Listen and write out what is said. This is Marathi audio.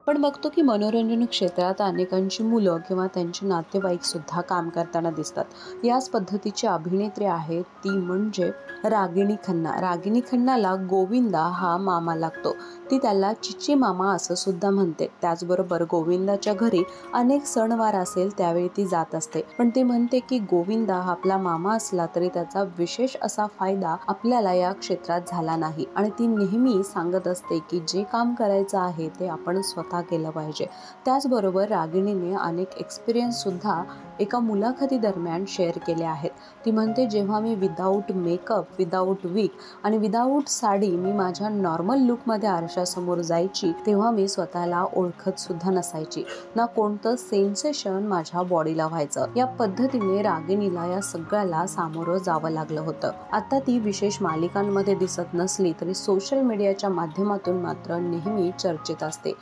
पण बघतो की मनोरंजन क्षेत्रात अनेकांची मुलं किंवा त्यांचे नातेवाईक सुद्धा काम करताना दिसतात. याच पद्धतीची अभिनेत्री आहे ती म्हणजे रागिणी खन्ना. रागिणी खन्नाला गोविंदा हा मामा लागतो. ती त्याला चिची मामा असं सुद्धा म्हणते. त्याचबरोबर गोविंदाच्या घरी अनेक सणवार असेल त्यावेळी ती जात असते. पण ती म्हणते की गोविंदा हा आपला मामा असला तरी त्याचा विशेष असा फायदा आपल्याला या क्षेत्रात झाला नाही. आणि ती नेहमी सांगत असते की जे काम करायचं आहे ते आपण स्वतः केलं पाहिजे. त्याचबरोबर रागिणीने अनेक एक्सपिरियन्ससुद्धा एका मुलाखतीदरम्यान शेअर केले आहेत. ती म्हणते, जेव्हा मी विदाऊट मेकअप, विदाऊट विग आणि विदाऊट साडी मी माझ्या नॉर्मल लुकमध्ये आरशासमोर जायची, तेव्हा मी स्वतःला ओळखत सुद्धा नसायची. ना कोणतं सेन्सेशन माझ्या बॉडीला व्हायचं. या पद्धतीने रागिणीला या सगळ्याला सामोरं जावं लागलं होतं. आता ती विशेष मालिकांमध्ये दिसत नसली तरी सोशल मीडियाच्या माध्यमातून मात्र नेहमी चर्चेत असते.